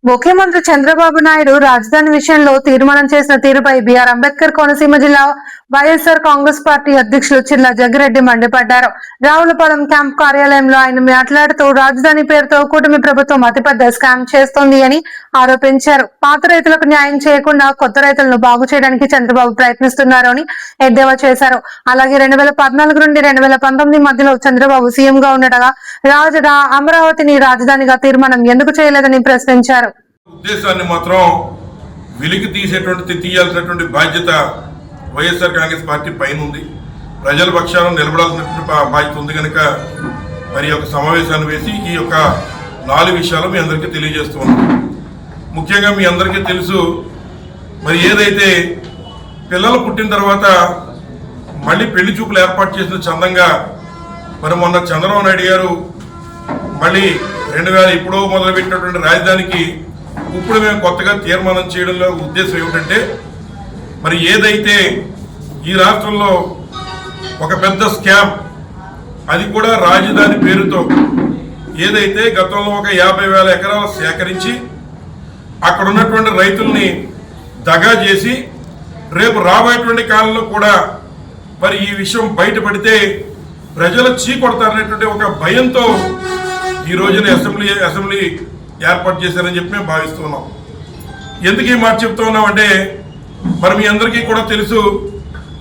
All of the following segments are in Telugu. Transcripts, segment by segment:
ముఖ్యమంత్రి చంద్రబాబు నాయుడు రాజధాని విషయంలో తీర్మానం చేసిన తీరుపై బిఆర్ అంబేద్కర్ కోనసీమ జిల్లా వైఎస్ఆర్ కాంగ్రెస్ పార్టీ అధ్యక్షులు చిల్లా జగ్గిరెడ్డి మండిపడ్డారు. రావులపాలెం క్యాంప్ కార్యాలయంలో ఆయన మాట్లాడుతూ రాజధాని పేరుతో కూటమి ప్రభుత్వం అతిపెద్ద స్కామ్ చేస్తోంది అని ఆరోపించారు. పాత రైతులకు న్యాయం చేయకుండా కొత్త రైతులను బాగు చేయడానికి చంద్రబాబు ప్రయత్నిస్తున్నారు అని ఎద్దేవా చేశారు. అలాగే 2014 నుండి 2019 మధ్యలో చంద్రబాబు సీఎంగా ఉండగా అమరావతిని రాజధానిగా తీర్మానం ఎందుకు చేయలేదని ప్రశ్నించారు. ఉద్దేశాన్ని మాత్రం వెలికి తీయాల్సినటువంటి బాధ్యత వైఎస్ఆర్ కాంగ్రెస్ పార్టీ పైన ఉంది. ప్రజల పక్షాన నిలబడాల్సినటువంటి బాధ్యత ఉంది కనుక మరి ఒక సమావేశాన్ని వేసి ఈ యొక్క 4 విషయాలు మీ అందరికీ తెలియజేస్తున్నాం. ముఖ్యంగా మీ అందరికీ తెలుసు, మరి ఏదైతే పిల్లలు పుట్టిన తర్వాత మళ్ళీ పెళ్లి చూపులు ఏర్పాటు చేసిన చందంగా మరి మొన్న చంద్రబాబు నాయుడు గారు మళ్ళీ 2000 ఇప్పుడో మొదలుపెట్టినటువంటి రాజధానికి ఇప్పుడు మేము కొత్తగా తీర్మానం చేయడంలో ఉద్దేశం ఏమిటంటే, మరి ఏదైతే ఈ రాష్ట్రంలో ఒక పెద్ద స్కామ్, అది కూడా రాజధాని పేరుతో ఏదైతే గతంలో ఒక 50,000 ఎకరాలు సేకరించి అక్కడ ఉన్నటువంటి రైతుల్ని దగా చేసి రేపు రాబోయేటువంటి కాలంలో కూడా మరి ఈ విషయం బయటపడితే ప్రజలు చీకొడతారనేటువంటి ఒక భయంతో ఈ రోజున అసెంబ్లీ ఏర్పాటు చేశారని చెప్పి మేము భావిస్తున్నాం. ఎందుకు ఈ మాట చెప్తూ ఉన్నామంటే, మరి మీ అందరికీ కూడా తెలుసు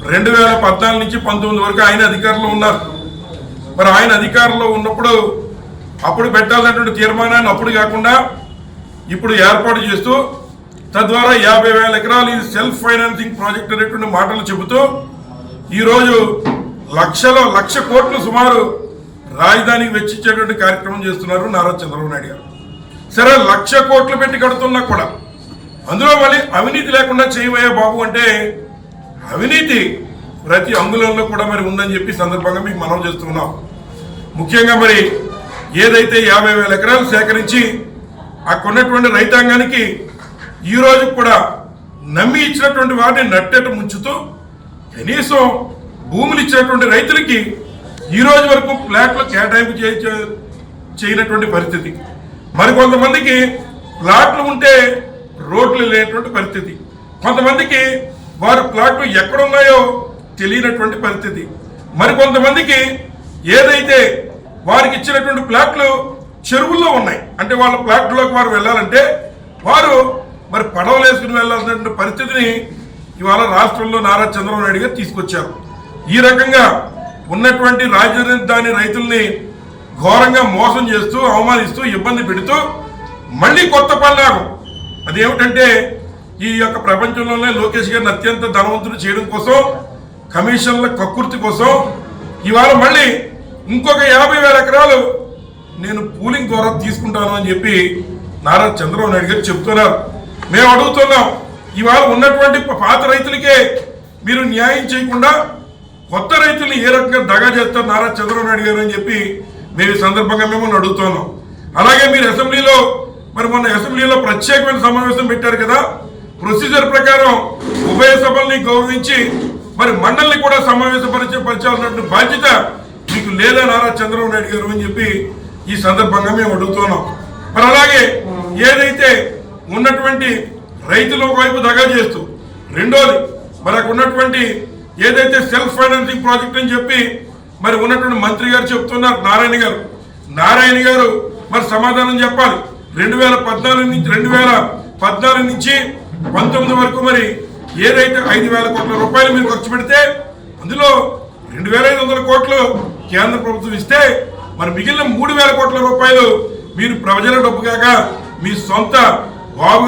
2014 నుంచి 19 వరకు ఆయన అధికారంలో ఉన్నారు. మరి ఆయన అధికారంలో ఉన్నప్పుడు అప్పుడు పెట్టాలన్నటువంటి తీర్మానాన్ని అప్పుడు కాకుండా ఇప్పుడు ఏర్పాటు చేస్తూ తద్వారా 50,000 ఎకరాలు ఇది సెల్ఫ్ ఫైనాన్సింగ్ ప్రాజెక్ట్ అనేటువంటి మాటలు చెబుతూ ఈరోజు 1,00,00,000 కోట్లు సుమారు రాజధానికి వెచ్చించేటువంటి కార్యక్రమం చేస్తున్నారు నారా చంద్రబాబు నాయుడు గారు. సరే 1,00,000 కోట్లు పెట్టి కడుతున్నా కూడా అందులో మళ్ళీ అవినీతి లేకుండా చేయబోయే బాబు అంటే అవినీతి ప్రతి అంగుళంలో కూడా మరి ఉందని చెప్పి సందర్భంగా మీకు మనవి చేస్తున్నాం. ముఖ్యంగా మరి ఏదైతే 50,000 ఎకరాలు సేకరించి అక్కడ ఉన్నటువంటి రైతాంగానికి ఈ రోజు కూడా నమ్మి ఇచ్చినటువంటి వారిని నట్టేట ముంచుతూ కనీసం భూములు ఇచ్చినటువంటి రైతులకి ఈ రోజు వరకు ఫ్లాట్లు కేటాయింపు చేయనటువంటి పరిస్థితి, మరికొంతమందికి ప్లాట్లు ఉంటే రోడ్లు లేనటువంటి పరిస్థితి, కొంతమందికి వారి ప్లాట్లు ఎక్కడున్నాయో తెలియనటువంటి పరిస్థితి, మరికొంతమందికి ఏదైతే వారికి ఇచ్చినటువంటి ప్లాట్లు చెరువుల్లో ఉన్నాయి, అంటే వాళ్ళ ప్లాట్లోకి వారు వెళ్ళాలంటే వారు మరి పడవలు వేసుకుని వెళ్ళాల్సినటువంటి పరిస్థితిని ఇవాళ రాష్ట్రంలో నారా చంద్రబాబు నాయుడు గారు తీసుకొచ్చారు. ఈ రకంగా ఉన్నటువంటి రాజధాని రైతుల్ని ఘోరంగా మోసం చేస్తూ అవమానిస్తూ ఇబ్బంది పెడుతూ మళ్ళీ కొత్త పన్నాగం, అదేమిటంటే ఈ యొక్క ప్రపంచంలోనే లోకేష్ గారిని అత్యంత ధనవంతులు చేయడం కోసం, కమిషన్ల కక్కుర్తి కోసం ఇవాళ మళ్ళీ ఇంకొక 50,000 ఎకరాలు నేను పూలింగ్ ద్వారా తీసుకుంటాను అని చెప్పి నారా చంద్రబాబు నాయుడు గారు చెప్తున్నారు. మేము అడుగుతున్నాం, ఇవాళ ఉన్నటువంటి పాత రైతులకే మీరు న్యాయం చేయకుండా కొత్త రైతుల్ని ఏ రకంగా దగా చేస్తారు నారా చంద్రబాబు నాయుడు గారు అని చెప్పి మేము ఈ సందర్భంగా మేము అడుగుతున్నాం. అలాగే మీరు మొన్న అసెంబ్లీలో ప్రత్యేకమైన సమావేశం పెట్టారు కదా, ప్రొసీజర్ ప్రకారం ఉభయ సభల్ని గౌరవించి మరి మండలిని కూడా సమావేశపరచాల్సినటువంటి బాధ్యత మీకు లేదా నారా చంద్రబాబు నాయుడు గారు అని చెప్పి ఈ సందర్భంగా మేము అడుగుతున్నాం. మరి అలాగే ఏదైతే ఉన్నటువంటి రైతుల వైపు దగా చేస్తూ, రెండోది మరి అక్కడ ఉన్నటువంటి ఏదైతే సెల్ఫ్ ఫైనాన్సింగ్ ప్రాజెక్ట్ అని చెప్పి మరి ఉన్నటువంటి మంత్రి గారు చెప్తున్నారు నారాయణ గారు మరి సమాధానం చెప్పాలి. 2014 నుంచి 19 వరకు మరి ఏదైతే 5,000 కోట్ల రూపాయలు మీరు ఖర్చు పెడితే అందులో 2,500 కోట్లు కేంద్ర ప్రభుత్వం ఇస్తే మరి మిగిలిన 3,000 కోట్ల రూపాయలు మీరు ప్రజల డబ్బు కాక మీ సొంత బాబు